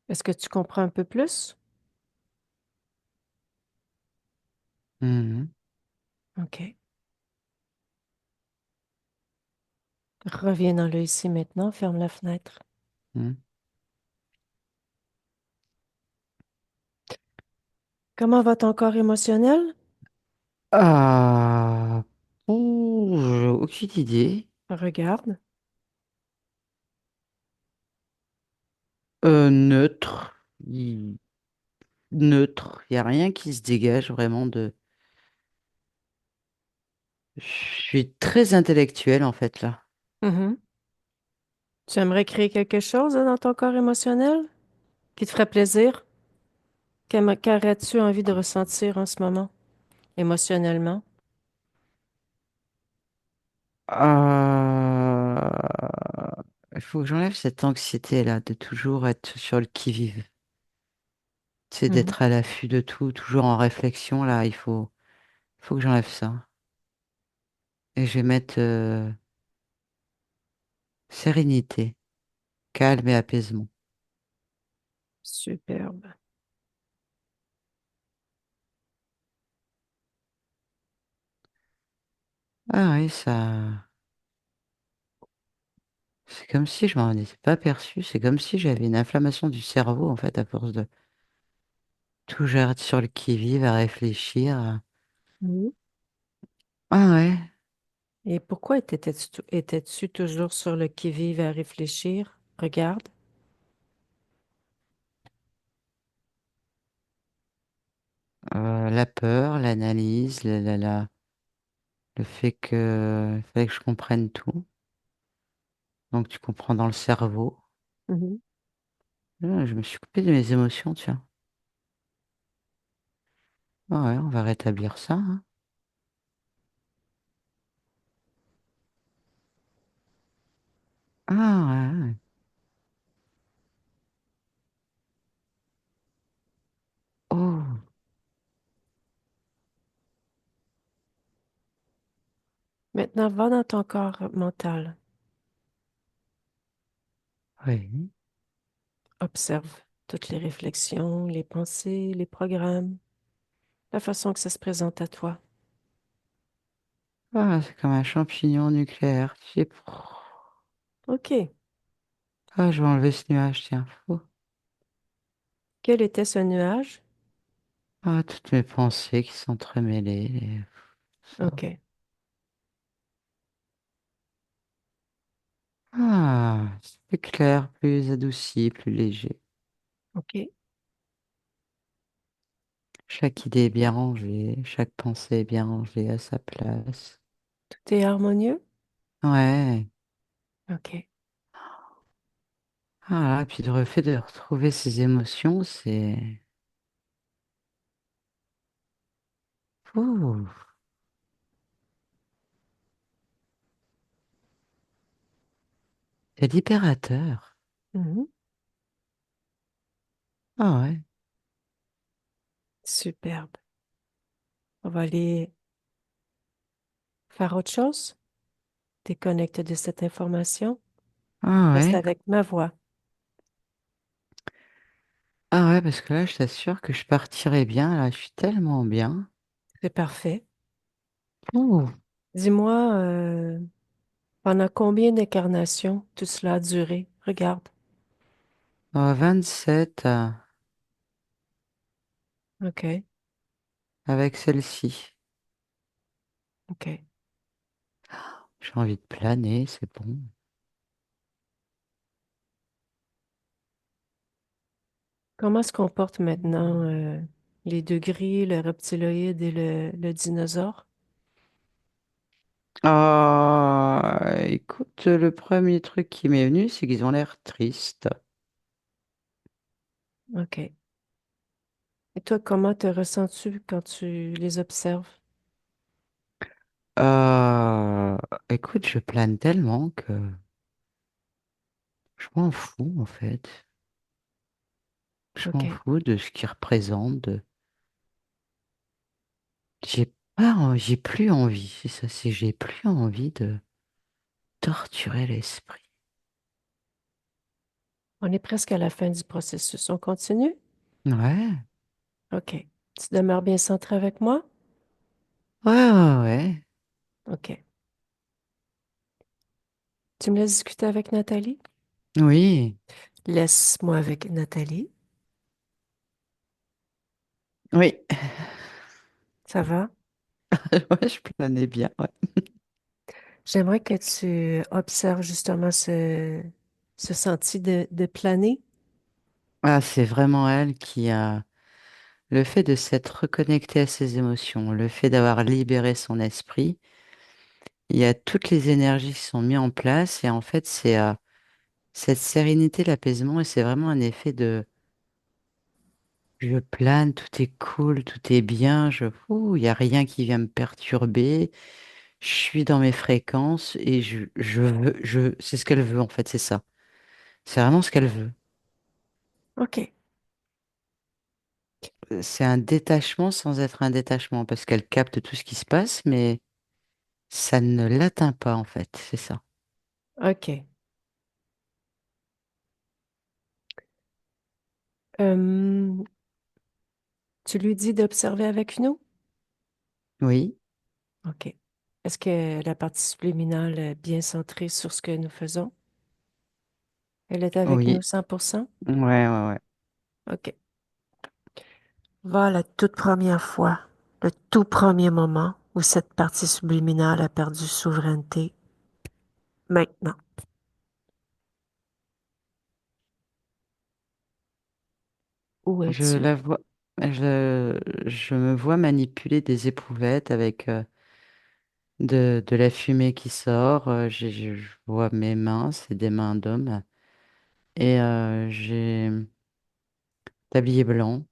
Est-ce que tu comprends un peu plus? Mhm, OK. Reviens dans le ici maintenant, ferme la fenêtre. mhm. Comment va ton corps émotionnel? Ah, j'ai aucune idée. Regarde. Neutre. Neutre. Il n'y a rien qui se dégage vraiment de. Je suis très intellectuel en fait là. Mhm. Tu aimerais créer quelque chose dans ton corps émotionnel qui te ferait plaisir? Qu'aurais-tu envie de ressentir en ce moment, émotionnellement? Il faut que j'enlève cette anxiété là de toujours être sur le qui-vive. C'est Mhm. d'être à l'affût de tout, toujours en réflexion là. Il faut que j'enlève ça. Et je vais mettre sérénité, calme et apaisement. Superbe. Ah oui, ça. C'est comme si je m'en étais pas aperçu. C'est comme si j'avais une inflammation du cerveau, en fait, à force de toujours être sur le qui-vive, à réfléchir. Mhm. Ah ouais, Et pourquoi étais-tu toujours sur le qui-vive à réfléchir? Regarde. la peur, l'analyse, le fait que il fallait que je comprenne tout. Donc tu comprends dans le cerveau. Mhm. Ah, je me suis coupé de mes émotions, tiens. Ah ouais, on va rétablir ça, hein. Ah ouais, ouais. Oh, Maintenant, va dans ton corps mental. oui. Observe toutes les réflexions, les pensées, les programmes, la façon que ça se présente à toi. Ah, c'est comme un champignon nucléaire, tu sais. OK. Ah, je vais enlever ce nuage, tiens. Oh. Quel était ce nuage? Ah, toutes mes pensées qui s'entremêlées, ça. OK. Ah, c'est plus clair, plus adouci, plus léger. OK. Chaque idée est bien rangée, chaque pensée est bien rangée à sa place. Tout est harmonieux? Ouais. OK. Ah, puis le fait de retrouver ses émotions, Ouh, c'est libérateur. Mhm. Ah ouais. Superbe. On va aller faire autre chose. Déconnecte de cette information. Ah Reste ouais. avec ma voix. Ah ouais, parce que là, je t'assure que je partirai bien. Là, je suis tellement bien. C'est parfait. Ouh. Dis-moi, pendant combien d'incarnations tout cela a duré? Regarde. 27 OK. avec celle-ci. OK. J'ai envie de planer, c'est bon. Comment se comporte maintenant Les deux gris, le reptiloïde et le dinosaure. Ah, écoute, le premier truc qui m'est venu, c'est qu'ils ont l'air tristes. OK. Et toi, comment te ressens-tu quand tu les observes? Euh, Écoute, je plane tellement que je m'en fous, en fait. Je m'en OK. fous de ce qu'ils représentent. J'ai pas, j'ai plus envie, c'est ça, c'est j'ai plus envie de torturer l'esprit. On est presque à la fin du processus. On continue? Ouais, OK. Tu demeures bien centré avec moi? ouais. OK. Tu me laisses discuter avec Nathalie? Oui, Laisse-moi avec Nathalie. oui. Ça va? Ouais, je planais bien, ouais. J'aimerais que tu observes justement ce senti de planer. Ah, c'est vraiment elle qui a le fait de s'être reconnectée à ses émotions, le fait d'avoir libéré son esprit. Il y a toutes les énergies qui sont mises en place et en fait, c'est cette sérénité, l'apaisement et c'est vraiment un effet de je plane, tout est cool, tout est bien, il y a rien qui vient me perturber. Je suis dans mes fréquences et c'est ce qu'elle veut en fait, c'est ça. C'est vraiment ce qu'elle veut. OK. C'est un détachement sans être un détachement parce qu'elle capte tout ce qui se passe, mais ça ne l'atteint pas en fait, c'est ça. OK. Euh, Tu lui dis d'observer avec nous? Oui, OK. Est-ce que la partie subliminale est bien centrée sur ce que nous faisons? Elle est avec nous oui, 100%? ouais. OK. Va à la toute première fois, le tout premier moment où cette partie subliminale a perdu souveraineté. Maintenant. Où Je es-tu? la vois, je me vois manipuler des éprouvettes avec de la fumée qui sort. Je vois mes mains, c'est des mains d'homme. Et j'ai tablier blanc.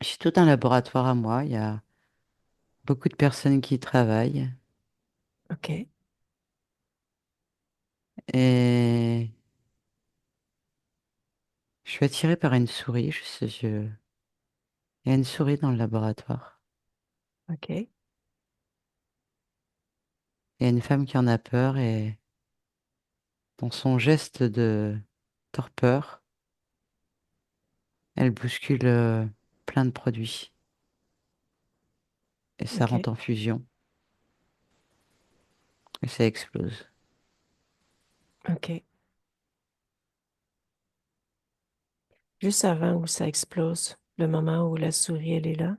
J'ai tout un laboratoire à moi. Il y a beaucoup de personnes qui y travaillent. OK. Et je suis attirée par une souris. Il y a une souris dans le laboratoire. OK. Il y a une femme qui en a peur et dans son geste de torpeur, elle bouscule plein de produits et ça OK. rentre en fusion et ça explose. OK. Juste avant où ça explose, le moment où la souris, elle est là,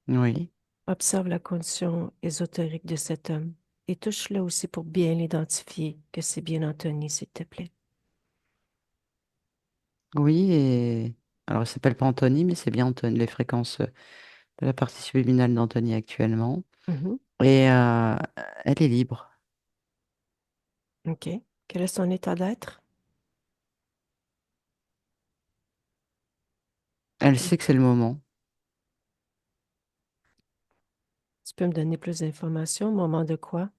Oui, observe la condition ésotérique de cet homme et touche-le aussi pour bien l'identifier, que c'est bien Anthony, s'il te plaît. oui et alors il s'appelle pas Anthony, mais c'est bien Anthony, les fréquences de la partie subliminale d'Anthony actuellement. Mhm. Et elle est libre. OK. Quel est son état d'être? Elle sait que c'est le moment Tu peux me donner plus d'informations au moment de quoi?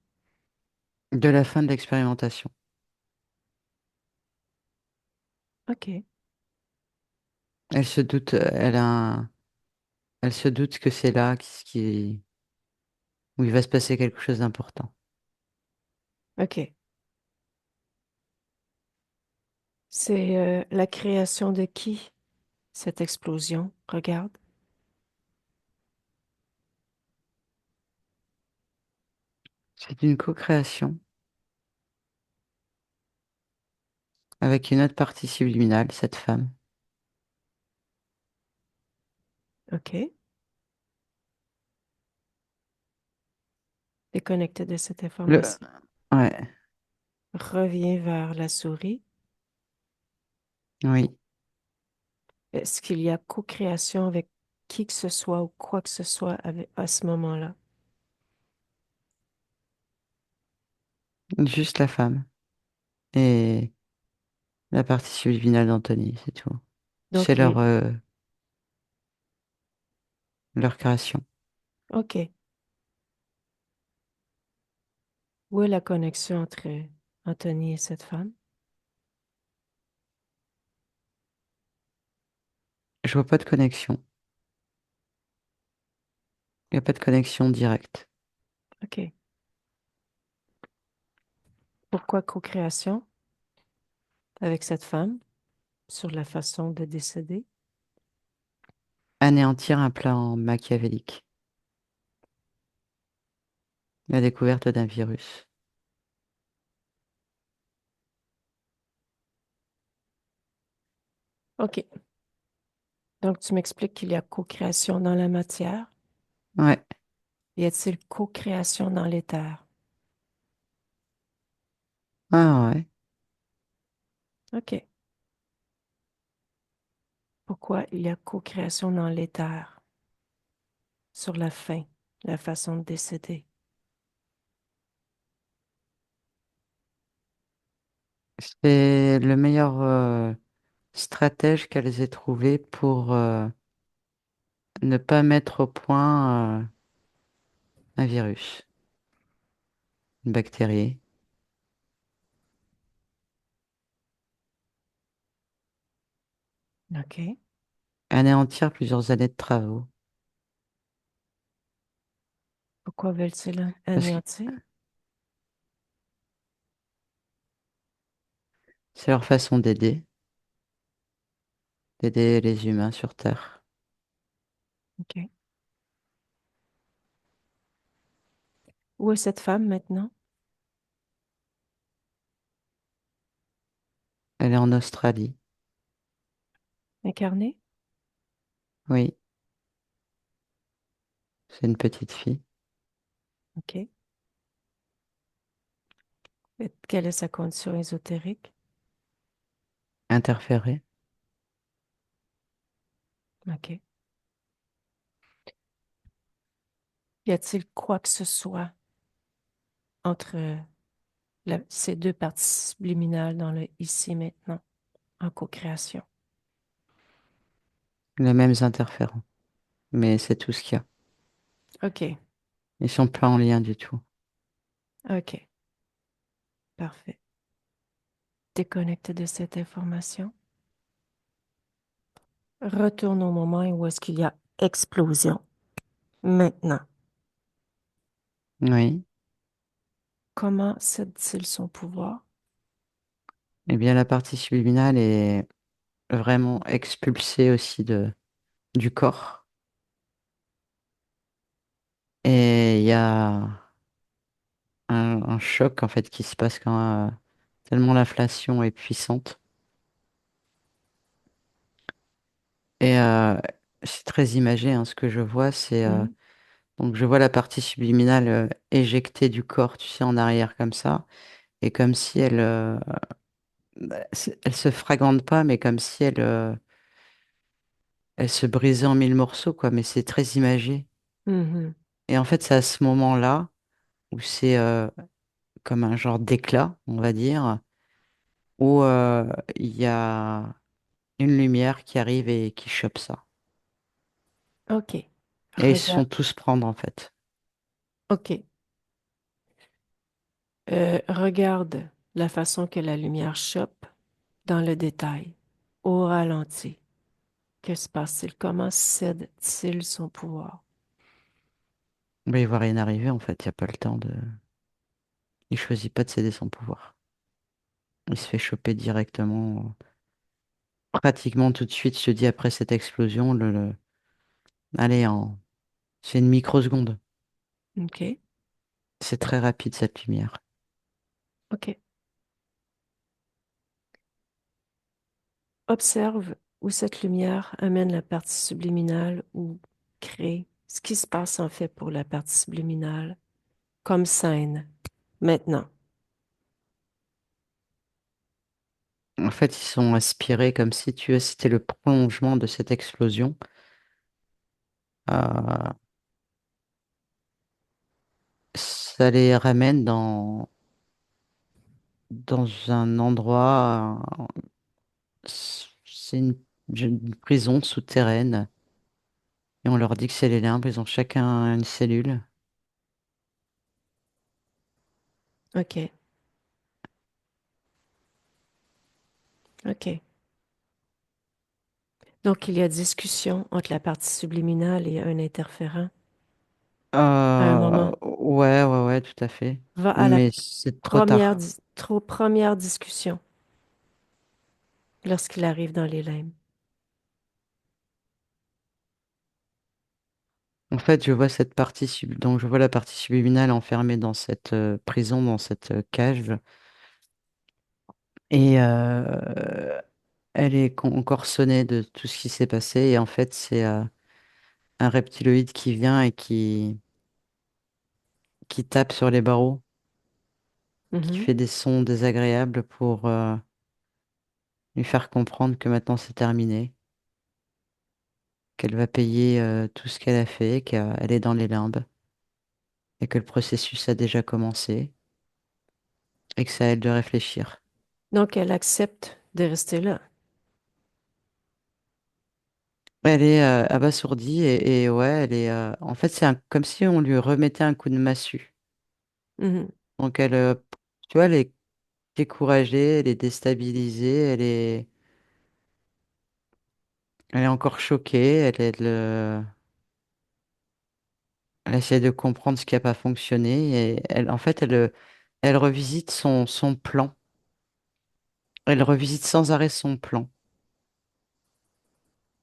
de la fin de l'expérimentation. OK. Elle se doute, elle se doute que c'est là où il va se passer quelque chose d'important. OK. C'est la création de qui, cette explosion? Regarde. C'est une co-création avec une autre partie subliminale, cette femme. OK. Déconnecté de cette Le, information. ouais, Reviens vers la souris. oui, Est-ce qu'il y a co-création avec... qui que ce soit ou quoi que ce soit à ce moment-là. Juste la femme et la partie subliminale d'Anthony, c'est tout. C'est Donc, leur création. OK. Où est la connexion entre Anthony et cette femme? Je vois pas de connexion. Il n'y a pas de connexion directe. OK. Pourquoi co-création avec cette femme sur la façon de décéder? Anéantir un plan machiavélique. La découverte d'un virus. OK. Donc, tu m'expliques qu'il y a co-création dans la matière. Ouais. Y a-t-il co-création dans l'éther? Ah ouais. OK. Pourquoi il y a co-création dans l'éther sur la fin, la façon de décéder? C'est le meilleur stratège qu'elles aient trouvé pour ne pas mettre au point un virus, une bactérie. OK. Anéantir plusieurs années de travaux. Pourquoi veulent-ils Parce que anéantir? c'est leur façon d'aider les humains sur Terre. OK. Où est cette femme maintenant? Elle est en Australie. Incarnée? Oui, c'est une petite fille. OK. Et quelle est sa condition ésotérique? Interférée. OK. Y a-t-il quoi que ce soit entre ces deux parties subliminales dans le ici maintenant, en co-création? Les mêmes interférents. Mais c'est tout ce qu'il y a. OK. Ils sont pas en lien du tout. OK. Parfait. Déconnecte de cette information. Retourne au moment où est-ce qu'il y a explosion. Maintenant. Oui. Comment cède-t-il son pouvoir? Eh bien, la partie subliminale est vraiment expulsée aussi du corps. Et il y a un choc en fait qui se passe quand tellement l'inflation est puissante. Et c'est très imagé, hein, ce que je vois, c'est Mhm. donc je vois la partie subliminale éjectée du corps, tu sais, en arrière comme ça, et comme si elle se fragmente pas, mais comme si elle se brisait en mille morceaux, quoi. Mais c'est très imagé. Mhm. Et en fait, c'est à ce moment-là où c'est comme un genre d'éclat, on va dire, où il y a une lumière qui arrive et qui chope ça. OK. Et ils se font Regarde. tous prendre, en fait. OK. Regarde la façon que la lumière chope dans le détail, au ralenti. Que se passe-t-il? Comment cède-t-il son pouvoir? Mais il voit rien arriver, en fait. Il n'y a pas le temps de. Il choisit pas de céder son pouvoir. Il se fait choper directement, pratiquement tout de suite, je te dis, après cette explosion, allez, c'est une microseconde. OK. C'est très rapide, cette lumière. OK. Observe où cette lumière amène la partie subliminale ou crée ce qui se passe en fait pour la partie subliminale comme scène maintenant. En fait, ils sont aspirés comme si tu c'était le prolongement de cette explosion. euh, ça les ramène dans un endroit, c'est une prison souterraine, et on leur dit que c'est les limbes, ils ont chacun une cellule. OK. OK. Donc, il y a discussion entre la partie subliminale et un interférent à un moment. Ouais, ouais, ouais, tout à fait. Va à la Mais c'est trop tard. première discussion lorsqu'il arrive dans les limbes. En fait, je vois cette partie donc je vois la partie subliminale enfermée dans cette prison, dans cette cage, et elle est encore sonnée de tout ce qui s'est passé. Et en fait, c'est un reptiloïde qui vient et qui tape sur les barreaux, qui Mhm. fait des sons désagréables pour lui faire comprendre que maintenant c'est terminé, qu'elle va payer tout ce qu'elle a fait, qu'elle est dans les limbes et que le processus a déjà commencé et que c'est à elle de réfléchir. Donc, elle accepte de rester là. Elle est abasourdie et ouais, elle est. En fait, c'est comme si on lui remettait un coup de massue. Mhm. Donc elle, tu vois, elle est découragée, elle est déstabilisée, elle est encore choquée, elle essaie de comprendre ce qui n'a pas fonctionné et en fait, elle revisite son plan. Elle revisite sans arrêt son plan.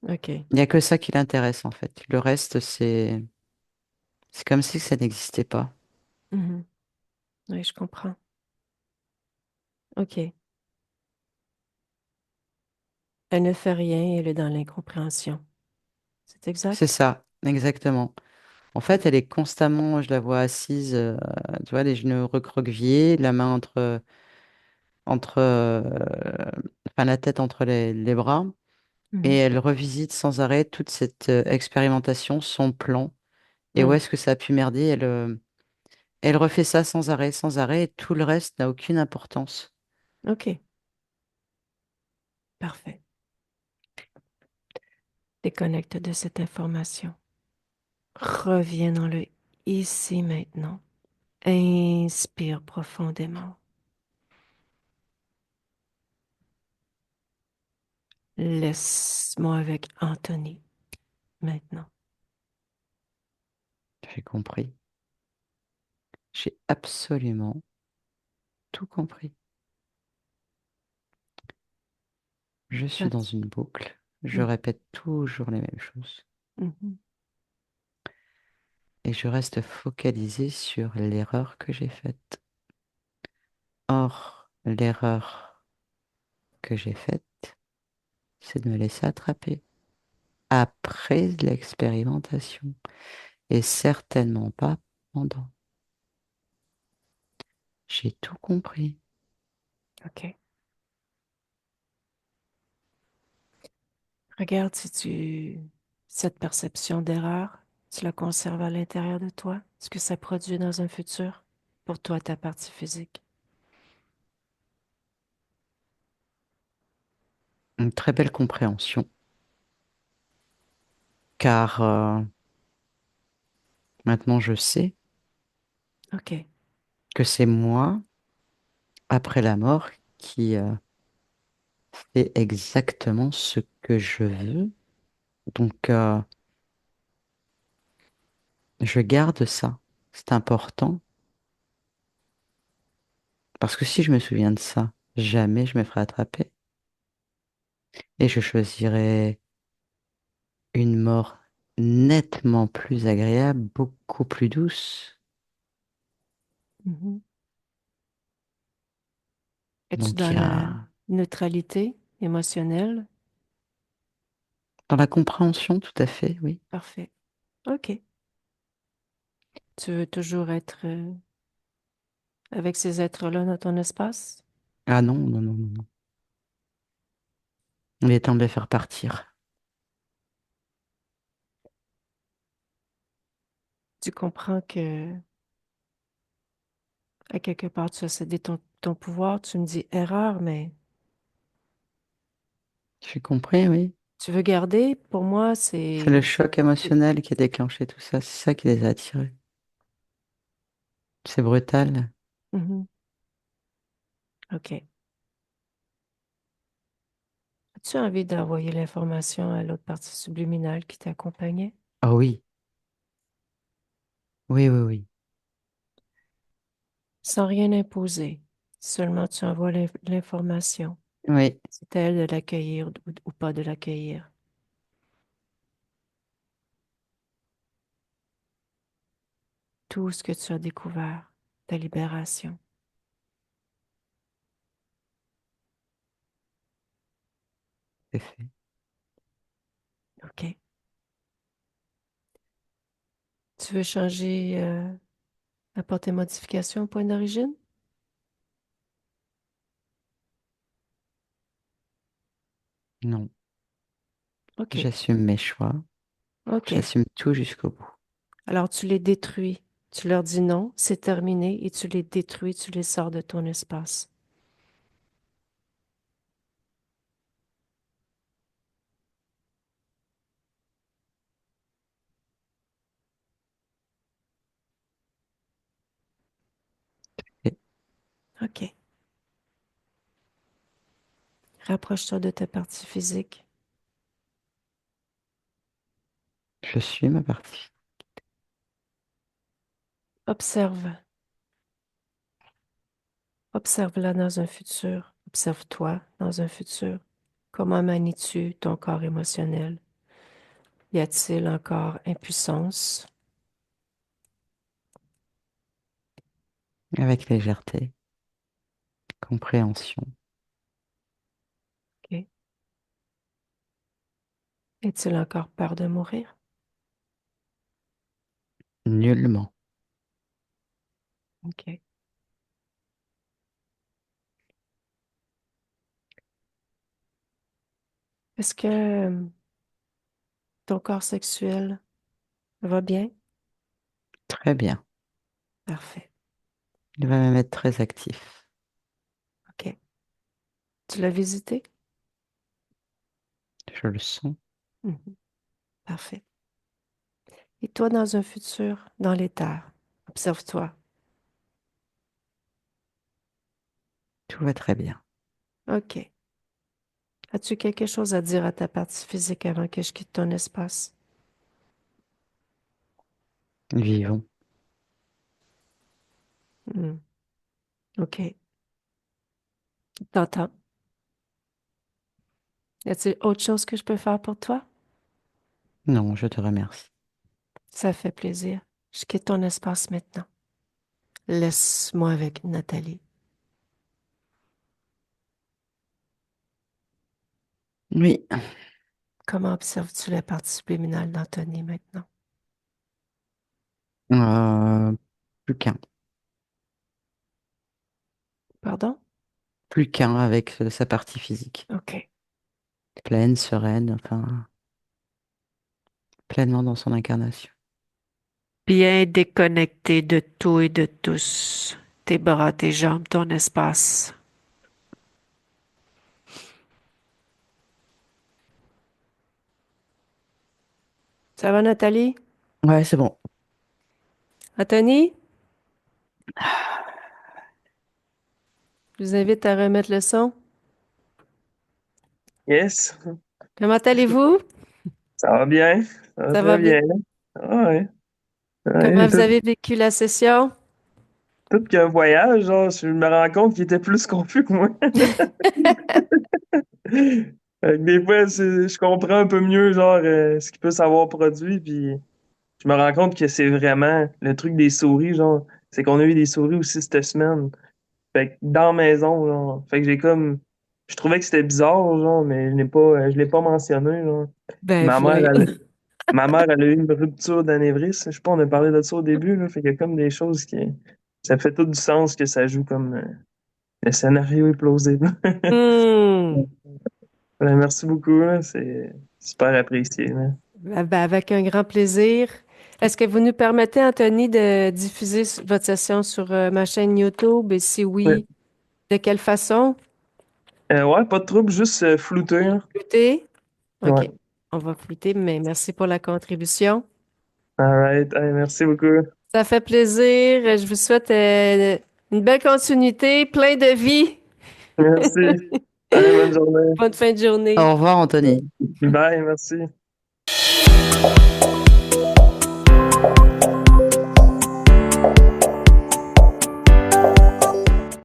OK. Il n'y a que ça qui l'intéresse en fait. Le reste, c'est comme si ça n'existait pas. Mhm. Oui, je comprends. OK. Elle ne fait rien, elle est dans l'incompréhension. C'est C'est exact? ça, exactement. En fait, elle est constamment, je la vois assise, tu vois, les genoux recroquevillés, la main enfin la tête entre les bras, et Mhm. elle revisite sans arrêt toute cette expérimentation, son plan, et où Mm. est-ce que ça a pu merder. Elle refait ça sans arrêt, et tout le reste n'a aucune importance. OK. Parfait. Déconnecte de cette information. Reviens dans le ici maintenant. Inspire profondément. Laisse-moi avec Anthony maintenant. J'ai compris. J'ai absolument tout compris. Je suis dans That's- une boucle. Je Mm. répète toujours les mêmes choses. Mhm. Et je reste focalisé sur l'erreur que j'ai faite. Or, l'erreur que j'ai faite, c'est de me laisser attraper après l'expérimentation et certainement pas pendant. J'ai tout compris. OK. Regarde si cette perception d'erreur, tu la conserves à l'intérieur de toi, ce que ça produit dans un futur pour toi, ta partie physique. Une très belle compréhension, car maintenant je sais OK. que c'est moi, après la mort, qui fait exactement ce que je veux. Donc, je garde ça. C'est important, parce que si je me souviens de ça, jamais je me ferai attraper. Et je choisirai une mort nettement plus agréable, beaucoup plus douce. Mhm. Es-tu Donc, dans il y la a neutralité émotionnelle? dans la compréhension, tout à fait, oui. Parfait. OK. Tu veux toujours être avec ces êtres-là dans ton espace? Ah non, non, non, non, non. Il est temps de les faire partir. Tu comprends que, à quelque part, tu as cédé ton pouvoir. Tu me dis erreur, mais J'ai compris, oui. tu veux garder. Pour moi, C'est le c'est... choc émotionnel qui a déclenché tout ça. C'est ça qui les a attirés. C'est brutal. Mhm. OK. As-tu envie d'envoyer l'information à l'autre partie subliminale qui t'accompagnait? Ah oui, oui, oui, oui. Sans rien imposer. Seulement tu envoies l'information. Oui, C'est à elle de l'accueillir ou pas de l'accueillir. Tout ce que tu as découvert, ta libération. c'est fait. OK. Tu veux changer, apporter modification au point d'origine? Non, OK. j'assume mes choix. OK. J'assume tout jusqu'au bout. Alors tu les détruis. Tu leur dis non, c'est terminé et tu les détruis, tu les sors de ton espace. Et OK. Rapproche-toi de ta partie physique. je suis ma partie. Observe. Observe-la dans un futur. Observe-toi dans un futur. Comment manies-tu ton corps émotionnel? Y a-t-il encore impuissance? Avec légèreté, compréhension. OK. Est-il encore peur de mourir? Nullement. OK. Est-ce que ton corps sexuel va bien? Très bien. Parfait. Il va même être très actif. OK. Tu l'as visité? Je le sens. Mhm. Parfait. Et toi, dans un futur, dans l'éther, observe-toi. Tout va très bien. OK. As-tu quelque chose à dire à ta partie physique avant que je quitte ton espace? Vivons. Hmm. OK. T'entends? Y a-t-il autre chose que je peux faire pour toi? Non, je te remercie. Ça fait plaisir. Je quitte ton espace maintenant. Laisse-moi avec Nathalie. Oui. Comment observes-tu la partie subliminale d'Anthony maintenant? Euh, plus qu'un. Pardon? Plus qu'un avec sa partie physique. OK. Pleine, sereine, enfin, pleinement dans son incarnation. Bien déconnecté de tout et de tous. Tes bras, tes jambes, ton espace. Ça va, Nathalie? Ouais, c'est bon. Anthony? Je vous invite à remettre le son. Yes, Comment allez-vous? ça va bien. Ça va Ça va très bien? bien. Ah ouais. Comment Ouais, vous avez vécu la session? tout qu'un voyage, genre, je me rends compte qu'il était plus confus que moi. Fait que des fois, je comprends un peu mieux, genre, ce qu'il peut s'avoir produit, puis je me rends compte que c'est vraiment le truc des souris, genre, c'est qu'on a eu des souris aussi cette semaine. Fait que dans la maison, genre, fait que j'ai comme, je trouvais que c'était bizarre, genre, mais je l'ai pas mentionné, genre. Ben, Ma mère, voyons. ma mère, elle a eu une rupture d'anévrisme. Je sais pas, on a parlé de ça au début, là. Fait qu'il y a comme des choses qui, ça fait tout du sens que ça joue comme, le scénario est plausible. Hmm. Ben, merci beaucoup, là. C'est super apprécié, là. Ben, avec un grand plaisir. Est-ce que vous nous permettez, Anthony, de diffuser votre session sur ma chaîne YouTube? Et si Ouais, oui, de quelle façon? ouais, pas de trouble, juste flouter, là. Flouter? Ouais. OK. On va flouter, mais merci pour la contribution. All right. Hey, merci beaucoup. Ça fait plaisir. Je vous souhaite une belle continuité, plein de vie. Merci. Allez, bonne journée. Bonne fin de journée. Au revoir, Anthony. Bye, merci.